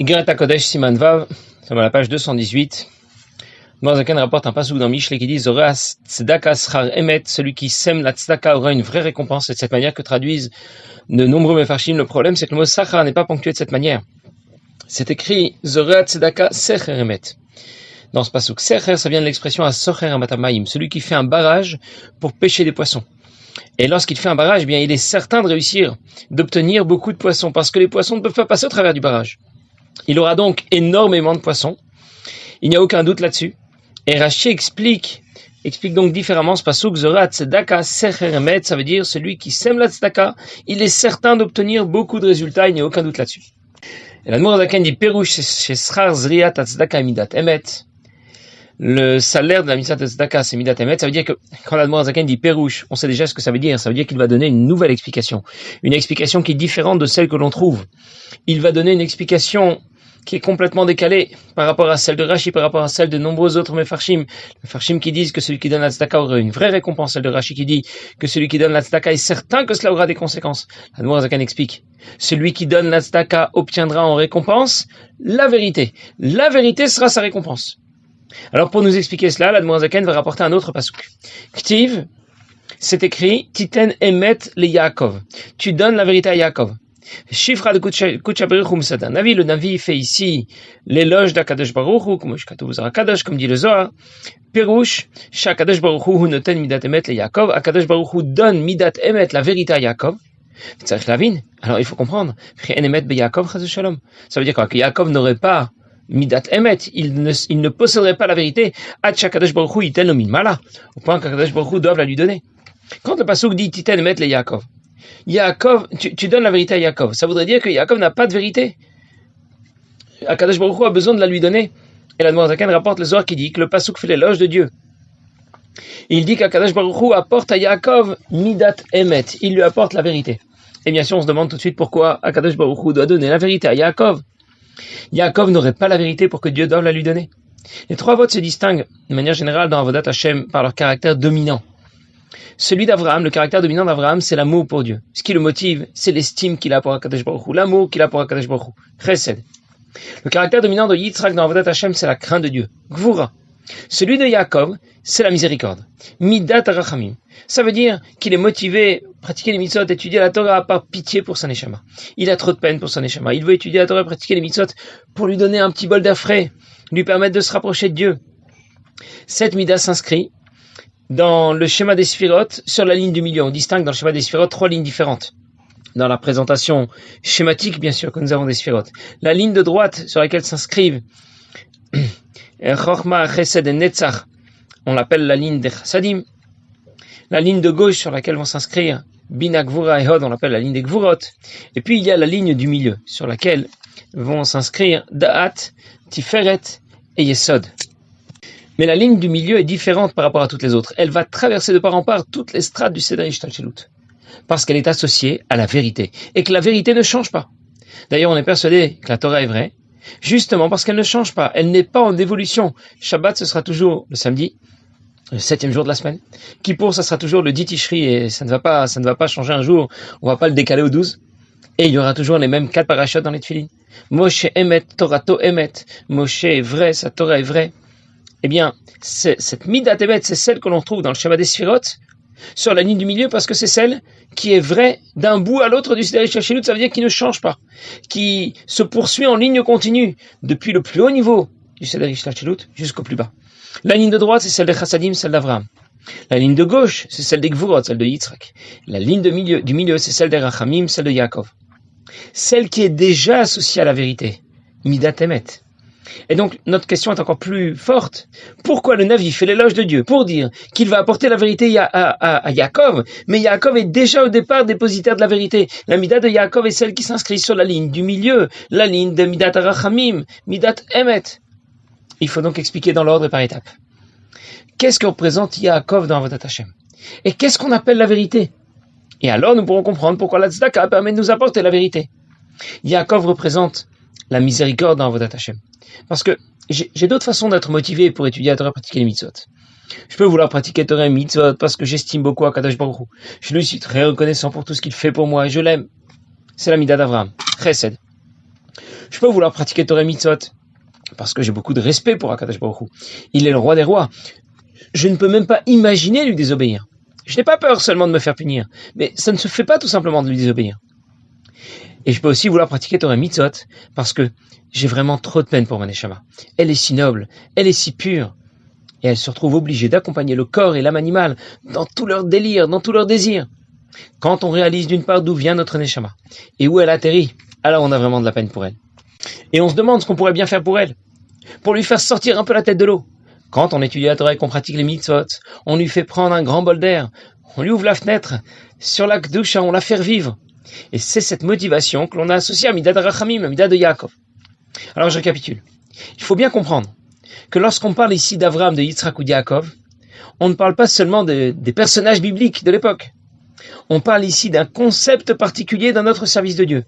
Igrata Kodesh Siman Vav, sur la page 218. Morazaken rapporte un passouk dans Mishlei qui dit Zora tzedaka schar emet, celui qui sème la tzedaka aura une vraie récompense. C'est de cette manière que traduisent de nombreux mefarshim. Le problème, c'est que le mot sachar n'est pas ponctué de cette manière. C'est écrit Zora tzedaka secher emet. Dans ce passouk, secher, ça vient de l'expression asocher amatamaim, celui qui fait un barrage pour pêcher des poissons. Et lorsqu'il fait un barrage, eh bien, il est certain de réussir, d'obtenir beaucoup de poissons, parce que les poissons ne peuvent pas passer au travers du barrage. Il aura donc énormément de poissons. Il n'y a aucun doute là-dessus. Et Rashi explique donc différemment ce passouk, Zora tzedaka secher emet, ça veut dire celui qui sème la tzedaka, il est certain d'obtenir beaucoup de résultats, il n'y a aucun doute là-dessus. Et la Morazaken dit Perush chez schar zriat tzedaka midat emet. Le salaire de la mitzvah de tzedaka, c'est midat emet. Ça veut dire que quand la Morazaken dit Perush, on sait déjà ce que ça veut dire. Ça veut dire qu'il va donner une nouvelle explication. Une explication qui est différente de celle que l'on trouve. Il va donner une explication qui est complètement décalée par rapport à celle de Rashi, par rapport à celle de nombreux autres mefarshim. Mefarshim qui disent que celui qui donne la tzedaka aura une vraie récompense. Celle de Rashi qui dit que celui qui donne la tzedaka est certain que cela aura des conséquences. La Morazaken explique. Celui qui donne la tzedaka obtiendra en récompense la vérité. La vérité sera sa récompense. Alors pour nous expliquer cela, l'Admorazaken va rapporter un autre passouk. Ktiv, c'est écrit Titen emet le Yaakov. Tu donnes la vérité à Yaakov. Shifra de Kutcha Baruch Hu Musada. Navi, le Navi fait ici l'éloge d'Akadosh Baruch Hu, comme dit le Zohar. Perush, Shakadosh Baruch Hu noten midat emet le Yaakov. Akadosh Baruch Hu donne midat emet la vérité à Yaakov. Alors il faut comprendre. Emet be Yaakov chas v'shalom. Ça veut dire quoi? Que Yaakov n'aurait pas midat emet, il ne posséderait pas la vérité, Kadosh Baruch Hu yitel lo min mala, au point qu'Akadosh Baruch Hu doive la lui donner. Quand le passouk dit Titen emet le Yaakov, tu donnes la vérité à Yaakov, ça voudrait dire que Yaakov n'a pas de vérité. Akadosh Baruch Hu a besoin de la lui donner. Et la Morazaken rapporte le Zohar qui dit que le passouk fait l'éloge de Dieu. Il dit qu'Akadosh Baruch Hu apporte à Yaakov midat emet, il lui apporte la vérité. Et bien sûr, on se demande tout de suite pourquoi Akadosh Baruch Hu doit donner la vérité à Yaakov. Yaakov n'aurait pas la vérité pour que Dieu doive la lui donner. Les trois votes se distinguent de manière générale dans Avodat Hashem par leur caractère dominant. Celui d'Avraham, le caractère dominant d'Avraham, c'est l'amour pour Dieu. Ce qui le motive, c'est l'estime qu'il a pour Akadosh Baruch Hu, l'amour qu'il a pour Akadosh Baruch Hu. Chesed. Le caractère dominant de Yitzhak dans Avodat Hashem, c'est la crainte de Dieu. Gvura. Celui de Yaakov, c'est la miséricorde. Midat Rachamim. Ça veut dire qu'il est motivé à pratiquer les mitzvot, étudier la Torah par pitié pour son neshama. Il a trop de peine pour son neshama. Il veut étudier la Torah, pratiquer les mitzvot pour lui donner un petit bol d'air frais, lui permettre de se rapprocher de Dieu. Cette midah s'inscrit dans le schéma des sphirotes sur la ligne du milieu. On distingue dans le schéma des sphirotes trois lignes différentes. Dans la présentation schématique, bien sûr, que nous avons des sphirotes. La ligne de droite sur laquelle s'inscrivent Chochma, Chesed et Netzach, on l'appelle la ligne des Chassadim. La ligne de gauche sur laquelle vont s'inscrire Bina, Gvura et Hod, on l'appelle la ligne des Gvurot. Et puis il y a la ligne du milieu sur laquelle vont s'inscrire Da'at, Tiferet et Yesod. Mais la ligne du milieu est différente par rapport à toutes les autres. Elle va traverser de part en part toutes les strates du Seder Ishtalshelut. Parce qu'elle est associée à la vérité. Et que la vérité ne change pas. D'ailleurs, on est persuadé que la Torah est vraie. Justement parce qu'elle ne change pas, elle n'est pas en évolution. Shabbat, ce sera toujours le samedi, le 7e jour de la semaine. Kippour, ça sera toujours le 10 Tishri et ça ne va pas changer un jour. On va pas le décaler au 12. Et il y aura toujours les mêmes 4 parachutes dans les tefilines. Moshe emet, Torato emet. Moshe est vrai, sa Torah est vraie. Eh bien, cette midat emet, c'est celle que l'on trouve dans le schéma des sphirotes, sur la ligne du milieu, parce que c'est celle qui est vraie d'un bout à l'autre du Seder Ishtalshelut, ça veut dire qu'il ne change pas, qui se poursuit en ligne continue, depuis le plus haut niveau du Seder Ishtalshelut jusqu'au plus bas. La ligne de droite, c'est celle des Chassadim, celle d'Avraham. La ligne de gauche, c'est celle des Gvurot, celle de Yitzhak. La ligne du milieu, c'est celle des Rachamim, celle de Yaakov. Celle qui est déjà associée à la vérité, midat emet. Et donc, notre question est encore plus forte. Pourquoi le Navi fait l'éloge de Dieu? Pour dire qu'il va apporter la vérité à Yaakov, mais Yaakov est déjà au départ dépositaire de la vérité. La midat de Yaakov est celle qui s'inscrit sur la ligne du milieu, la ligne de midat rachamim, midat emet. Il faut donc expliquer dans l'ordre et par étapes. Qu'est-ce que représente Yaakov dans Avodat Hashem? Et qu'est-ce qu'on appelle la vérité? Et alors, nous pourrons comprendre pourquoi la tzedaka permet de nous apporter la vérité. Yaakov représente la miséricorde dans Avodat Hashem. Parce que j'ai d'autres façons d'être motivé pour étudier la Torah et pratiquer les mitzvot. Je peux vouloir pratiquer Torah et mitzvot parce que j'estime beaucoup Akadosh Baruch Hu. Je lui suis très reconnaissant pour tout ce qu'il fait pour moi et je l'aime. C'est la midah d'Avraham. Chesed. Je peux vouloir pratiquer Torah Mitzvot parce que j'ai beaucoup de respect pour Akadosh Baruch Hu. Il est le roi des rois. Je ne peux même pas imaginer lui désobéir. Je n'ai pas peur seulement de me faire punir, mais ça ne se fait pas tout simplement de lui désobéir. Et je peux aussi vouloir pratiquer Torah Mitzvot parce que j'ai vraiment trop de peine pour ma neshama. Elle est si noble, elle est si pure, et elle se retrouve obligée d'accompagner le corps et l'âme animale dans tout leur délire, dans tout leur désir. Quand on réalise d'une part d'où vient notre neshama et où elle atterrit, alors on a vraiment de la peine pour elle. Et on se demande ce qu'on pourrait bien faire pour elle, pour lui faire sortir un peu la tête de l'eau. Quand on étudie la Torah et qu'on pratique les mitzvot, on lui fait prendre un grand bol d'air, on lui ouvre la fenêtre, sur la Kedusha, on la fait revivre. Et c'est cette motivation que l'on a associée à Midat Rachamim, à Midat de Yaakov. Alors je récapitule. Il faut bien comprendre que lorsqu'on parle ici d'Avraham, de Yitzhak ou de Yaakov, on ne parle pas seulement des personnages bibliques de l'époque. On parle ici d'un concept particulier dans notre service de Dieu.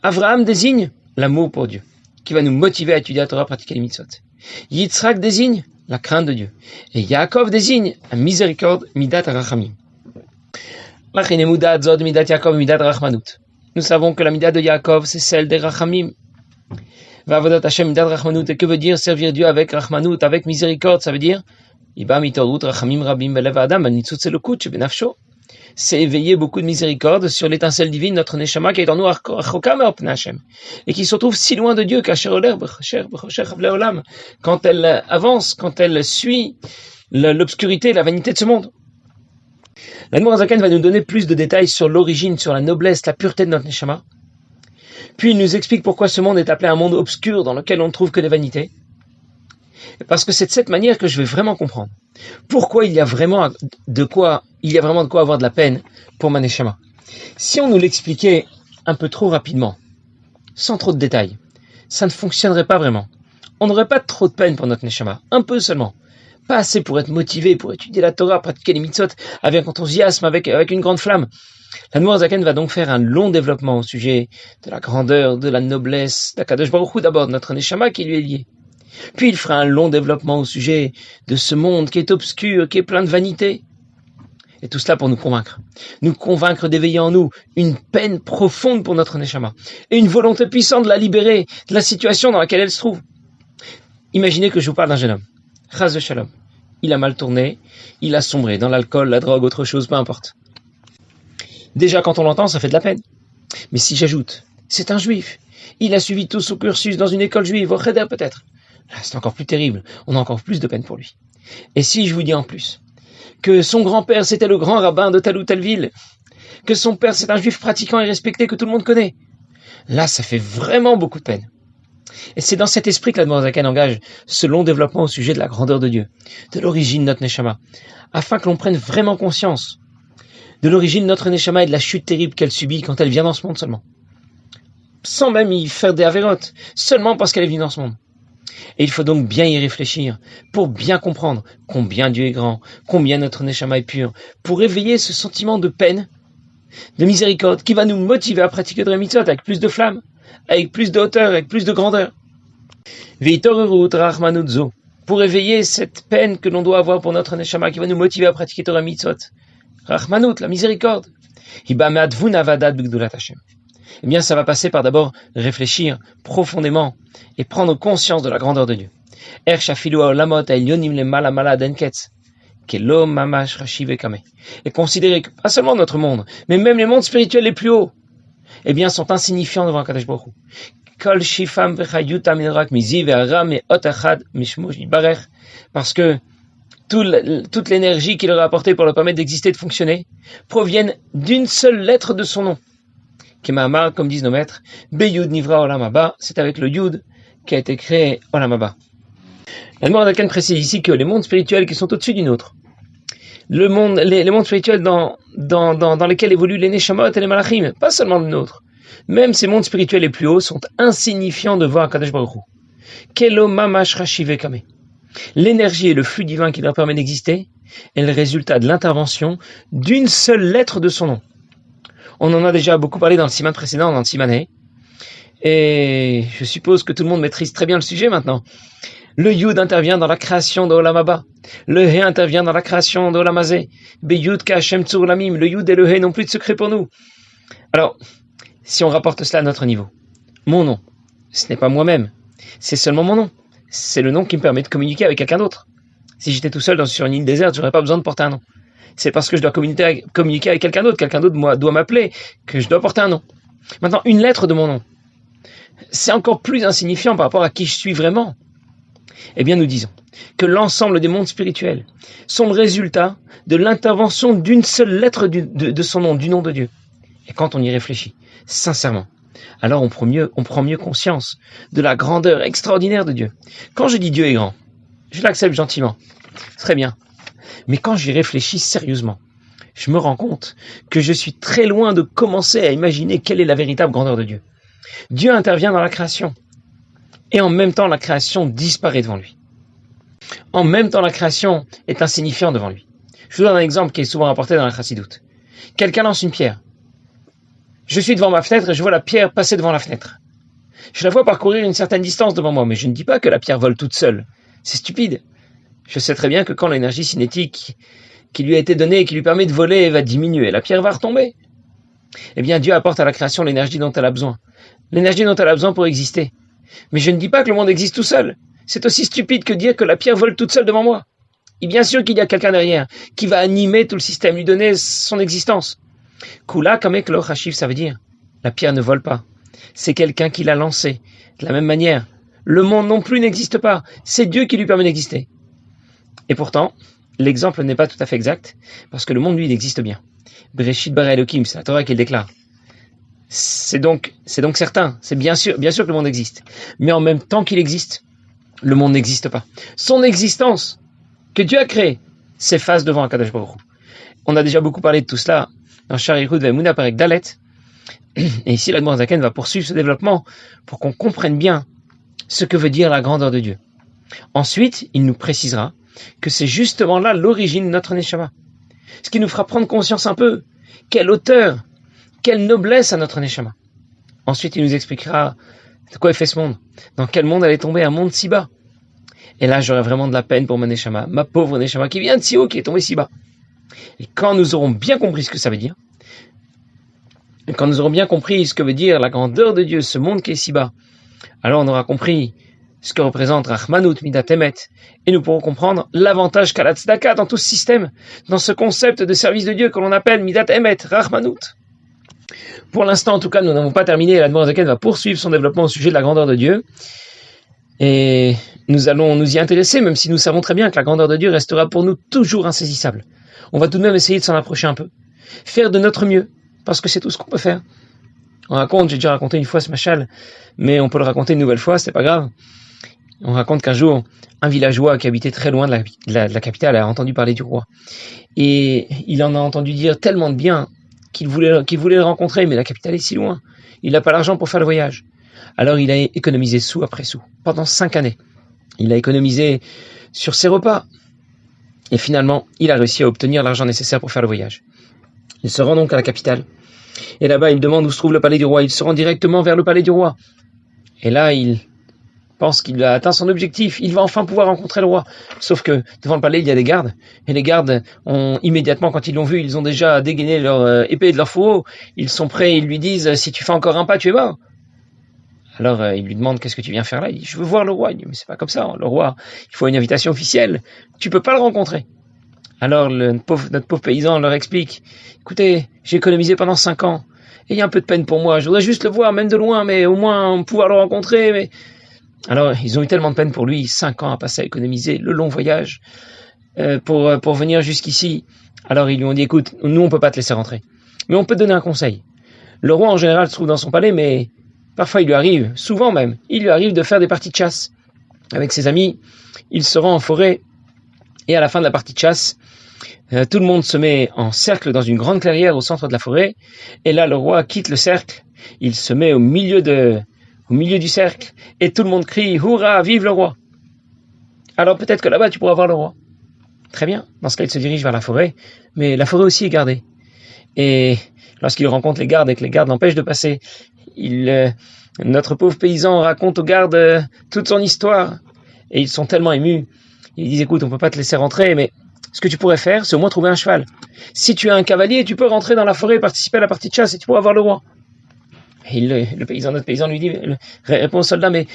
Avraham désigne l'amour pour Dieu, qui va nous motiver à étudier la Torah, pratiquer les mitzvot. Yitzhak désigne la crainte de Dieu. Et Yaakov désigne la miséricorde, Midat Rachamim. Nous savons que la Midat de Yaakov, c'est celle des Rachamim. Va'avodat Hashem Midat Rachmanut. Et que veut dire servir Dieu avec Rachmanut, avec miséricorde? Ça veut dire c'est éveiller beaucoup de miséricorde sur l'étincelle divine, notre Neshama, qui est en nous, et qui se trouve si loin de Dieu, quand elle avance, quand elle suit l'obscurité, la vanité de ce monde. L'Admor Hazaken va nous donner plus de détails sur l'origine, sur la noblesse, la pureté de notre Neshama. Puis il nous explique pourquoi ce monde est appelé un monde obscur dans lequel on ne trouve que des vanités. Parce que c'est de cette manière que je vais vraiment comprendre pourquoi il y a vraiment de quoi avoir de la peine pour ma Neshama. Si on nous l'expliquait un peu trop rapidement, sans trop de détails, ça ne fonctionnerait pas vraiment. On n'aurait pas trop de peine pour notre Neshama, un peu seulement. Pas assez pour être motivé, pour étudier la Torah, pratiquer les mitzvot avec enthousiasme, avec une grande flamme. L'Admor Hazaken va donc faire un long développement au sujet de la grandeur, de la noblesse d'Akadosh Baruch Hu, d'abord de notre Neshama qui lui est lié. Puis il fera un long développement au sujet de ce monde qui est obscur, qui est plein de vanité. Et tout cela pour nous convaincre d'éveiller en nous une peine profonde pour notre Neshama et une volonté puissante de la libérer de la situation dans laquelle elle se trouve. Imaginez que je vous parle d'un jeune homme, Chas de Shalom. Il a mal tourné, il a sombré dans l'alcool, la drogue, autre chose, peu importe. Déjà, quand on l'entend, ça fait de la peine. Mais si j'ajoute, c'est un juif. Il a suivi tout son cursus dans une école juive, au Cheder peut-être. Là, c'est encore plus terrible. On a encore plus de peine pour lui. Et si je vous dis en plus que son grand-père, c'était le grand rabbin de telle ou telle ville, que son père, c'est un juif pratiquant et respecté que tout le monde connaît, là, ça fait vraiment beaucoup de peine. Et c'est dans cet esprit que l'Admor Hazaken engage ce long développement au sujet de la grandeur de Dieu, de l'origine de notre Neshama, afin que l'on prenne vraiment conscience de l'origine de notre Neshama et de la chute terrible qu'elle subit quand elle vient dans ce monde seulement. Sans même y faire des avérotes, seulement parce qu'elle est venue dans ce monde. Et il faut donc bien y réfléchir, pour bien comprendre combien Dieu est grand, combien notre Neshama est pur, pour éveiller ce sentiment de peine, de miséricorde, qui va nous motiver à pratiquer de mitzvot avec plus de flamme, avec plus de hauteur, avec plus de grandeur. Pour éveiller cette peine que l'on doit avoir pour notre Neshama, qui va nous motiver à pratiquer Torah Mitzvot. Rachmanut, la miséricorde. Eh bien, ça va passer par d'abord réfléchir profondément et prendre conscience de la grandeur de Dieu. Et considérer que pas seulement notre monde, mais même les mondes spirituels les plus hauts, eh bien, sont insignifiants devant Kadosh Baruch Hu. Parce que toute l'énergie qu'il leur a apportée pour leur permettre d'exister et de fonctionner proviennent d'une seule lettre de son nom. Kemahamar, comme disent nos maîtres, Beyud Nivra Olam Haba, c'est avec le Yud qui a été créé Olam Haba. L'Admor Hazaken précise ici que les mondes spirituels qui sont au-dessus du nôtre, les mondes spirituels dans lesquels évoluent les Neshamot et les Malachim, pas seulement le nôtre, même ces mondes spirituels les plus hauts sont insignifiants devant Akadosh Baruch Hu. Kelo Mamash Rashive Kame. L'énergie et le flux divin qui leur permet d'exister est le résultat de l'intervention d'une seule lettre de son nom. On en a déjà beaucoup parlé dans le siman précédent, dans le simané, et je suppose que tout le monde maîtrise très bien le sujet maintenant. Le Yud intervient dans la création de Olam Haba. Le He intervient dans la création de Olam Hazé. Beyud K'Hashem Tzur Lamim. Le Yud et le He n'ont plus de secret pour nous. Alors, si on rapporte cela à notre niveau, mon nom, Ce n'est pas moi-même. C'est seulement mon nom. C'est le nom qui me permet de communiquer avec quelqu'un d'autre. Si j'étais tout seul sur une île déserte, j'aurais pas besoin de porter un nom. C'est parce que je dois communiquer avec quelqu'un d'autre. Quelqu'un d'autre doit m'appeler, que je dois porter un nom. Maintenant, une lettre de mon nom. C'est encore plus insignifiant par rapport à qui je suis vraiment. Eh bien, nous disons que l'ensemble des mondes spirituels sont le résultat de l'intervention d'une seule lettre de son nom, du nom de Dieu. Et quand on y réfléchit, sincèrement, alors on prend mieux conscience de la grandeur extraordinaire de Dieu. Quand je dis Dieu est grand, je l'accepte gentiment, très bien. Mais quand j'y réfléchis sérieusement, je me rends compte que je suis très loin de commencer à imaginer quelle est la véritable grandeur de Dieu. Dieu intervient dans la création. Et en même temps, la création disparaît devant lui. En même temps, la création est insignifiante devant lui. Je vous donne un exemple qui est souvent rapporté dans la Chassidoute. Quelqu'un lance une pierre. Je suis devant ma fenêtre et je vois la pierre passer devant la fenêtre. Je la vois parcourir une certaine distance devant moi, mais je ne dis pas que la pierre vole toute seule. C'est stupide. Je sais très bien que quand l'énergie cinétique qui lui a été donnée et qui lui permet de voler va diminuer, la pierre va retomber. Eh bien, Dieu apporte à la création l'énergie dont elle a besoin. L'énergie dont elle a besoin pour exister. Mais je ne dis pas que le monde existe tout seul. C'est aussi stupide que dire que la pierre vole toute seule devant moi. Et bien sûr qu'il y a quelqu'un derrière qui va animer tout le système, lui donner son existence. Kula kamek lo chashiv, ça veut dire la pierre ne vole pas. C'est quelqu'un qui l'a lancée. De la même manière, le monde non plus n'existe pas. C'est Dieu qui lui permet d'exister. Et pourtant, l'exemple n'est pas tout à fait exact, parce que le monde, lui, il existe bien. Bereshit bara Elokim, c'est la Torah qui le déclare. C'est donc certain, c'est bien sûr que le monde existe. Mais en même temps qu'il existe, le monde n'existe pas. Son existence, que Dieu a créée, s'efface devant Akadosh Baruch Hu. On a déjà beaucoup parlé de tout cela dans Sharichut Ve'emunah Perek Dalet. Et ici, l'Admor Zaken va poursuivre ce développement pour qu'on comprenne bien ce que veut dire la grandeur de Dieu. Ensuite, il nous précisera que c'est justement là l'origine de notre Neshama. Ce qui nous fera prendre conscience un peu quelle hauteur, quelle noblesse à notre Neshama. Ensuite, il nous expliquera de quoi est fait ce monde, dans quel monde elle est tombée, un monde si bas. Et là, j'aurai vraiment de la peine pour mon Neshama, ma pauvre Neshama qui vient de si haut, qui est tombée si bas. Et quand nous aurons bien compris ce que ça veut dire, et quand nous aurons bien compris ce que veut dire la grandeur de Dieu, ce monde qui est si bas, alors on aura compris ce que représente Rachmanout, Midat Emet, et nous pourrons comprendre l'avantage qu'a la Tzedaka dans tout ce système, dans ce concept de service de Dieu que l'on appelle Midat Emet, Rachmanout. Pour l'instant, en tout cas, nous n'avons pas terminé, l'Admor Zaken va poursuivre son développement au sujet de la grandeur de Dieu, et nous allons nous y intéresser, même si nous savons très bien que la grandeur de Dieu restera pour nous toujours insaisissable. On va tout de même essayer de s'en approcher un peu, faire de notre mieux, parce que c'est tout ce qu'on peut faire. J'ai déjà raconté une fois ce machal, mais on peut le raconter une nouvelle fois, c'est pas grave. On raconte qu'un jour, un villageois qui habitait très loin de la capitale a entendu parler du roi. Et il en a entendu dire tellement de bien qu'il voulait le rencontrer, mais la capitale est si loin. Il n'a pas l'argent pour faire le voyage. Alors il a économisé sou après sou, pendant 5 années. Il a économisé sur ses repas. Et finalement, il a réussi à obtenir l'argent nécessaire pour faire le voyage. Il se rend donc à la capitale. Et là-bas, il demande où se trouve le palais du roi. Il se rend directement vers le palais du roi. Et là, il pense qu'il a atteint son objectif. Il va enfin pouvoir rencontrer le roi. Sauf que devant le palais, il y a des gardes. Et les gardes ont immédiatement, quand ils l'ont vu, ils ont déjà dégainé leur épée de leur fourreau. Ils sont prêts, ils lui disent « Si tu fais encore un pas, tu es mort ». Alors, il lui demande « Qu'est-ce que tu viens faire là ?» Il dit « Je veux voir le roi ». Il dit « Mais c'est pas comme ça, le roi, il faut une invitation officielle. Tu peux pas le rencontrer ». Alors, notre pauvre paysan leur explique « Écoutez, j'ai économisé pendant 5 ans. Et il y a un peu de peine pour moi. Je voudrais juste le voir, même de loin, mais au moins pouvoir le rencontrer. » Mais alors, ils ont eu tellement de peine pour lui, 5 ans à passer à économiser, le long voyage, pour venir jusqu'ici. Alors, ils lui ont dit, écoute, nous, on peut pas te laisser rentrer. Mais on peut te donner un conseil. Le roi, en général, se trouve dans son palais, mais parfois, il lui arrive, souvent même, il lui arrive de faire des parties de chasse. Avec ses amis, il se rend en forêt, et à la fin de la partie de chasse, tout le monde se met en cercle dans une grande clairière au centre de la forêt, et là, le roi quitte le cercle, il se met au milieu du cercle, et tout le monde crie « Hourra, vive le roi !» Alors peut-être que là-bas, tu pourras voir le roi. Très bien, dans ce cas, il se dirige vers la forêt, mais la forêt aussi est gardée. Et lorsqu'il rencontre les gardes et que les gardes l'empêchent de passer, notre pauvre paysan raconte aux gardes toute son histoire, et ils sont tellement émus. Ils disent « Écoute, on peut pas te laisser rentrer, mais ce que tu pourrais faire, c'est au moins trouver un cheval. Si tu as un cavalier, tu peux rentrer dans la forêt, participer à la partie de chasse, et tu pourras voir le roi. » Et notre paysan lui dit, répond au soldat, mais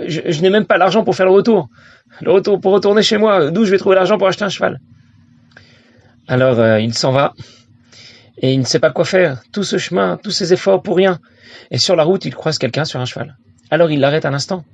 je n'ai même pas l'argent pour faire le retour. Pour retourner chez moi, d'où je vais trouver l'argent pour acheter un cheval? Alors il s'en va, et il ne sait pas quoi faire. Tout ce chemin, tous ces efforts pour rien. Et sur la route, il croise quelqu'un sur un cheval. Alors il l'arrête un instant.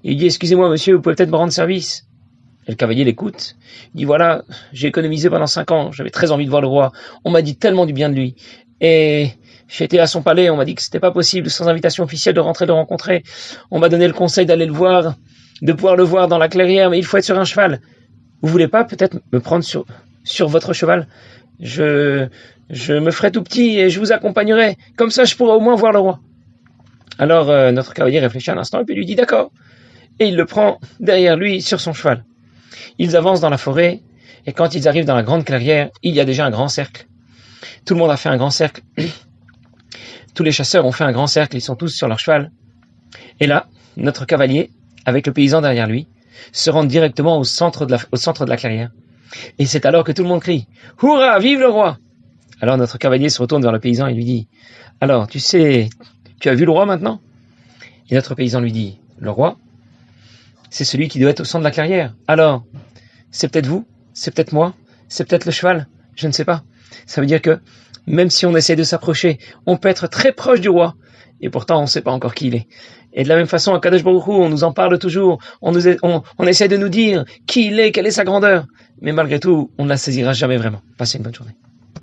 Il dit, excusez-moi monsieur, vous pouvez peut-être me rendre service? Et le cavalier l'écoute. Il dit, voilà, j'ai économisé pendant 5 ans, j'avais très envie de voir le roi. On m'a dit tellement du bien de lui. Et j'ai été à son palais, on m'a dit que c'était pas possible, sans invitation officielle, de rentrer, de le rencontrer. On m'a donné le conseil d'aller le voir, de pouvoir le voir dans la clairière, mais il faut être sur un cheval. Vous voulez pas peut-être me prendre sur votre cheval? Je me ferai tout petit et je vous accompagnerai. Comme ça, je pourrai au moins voir le roi. Alors notre cavalier réfléchit un instant et puis lui dit d'accord. Et il le prend derrière lui sur son cheval. Ils avancent dans la forêt et quand ils arrivent dans la grande clairière, il y a déjà un grand cercle. Tout le monde a fait un grand cercle. Tous les chasseurs ont fait un grand cercle, ils sont tous sur leur cheval. Et là, notre cavalier, avec le paysan derrière lui, se rend directement au centre de la clairière. Et c'est alors que tout le monde crie « Hourra, vive le roi !» Alors notre cavalier se retourne vers le paysan et lui dit « Alors, tu sais, tu as vu le roi maintenant ?» Et notre paysan lui dit « Le roi, c'est celui qui doit être au centre de la clairière. Alors, c'est peut-être vous, c'est peut-être moi, c'est peut-être le cheval, je ne sais pas. Ça veut dire que même si on essaie de s'approcher, on peut être très proche du roi, et pourtant on ne sait pas encore qui il est. Et de la même façon, à Kadosh Baruch Hu, on nous en parle toujours, on essaie de nous dire qui il est, quelle est sa grandeur, mais malgré tout, on ne la saisira jamais vraiment. Passez une bonne journée.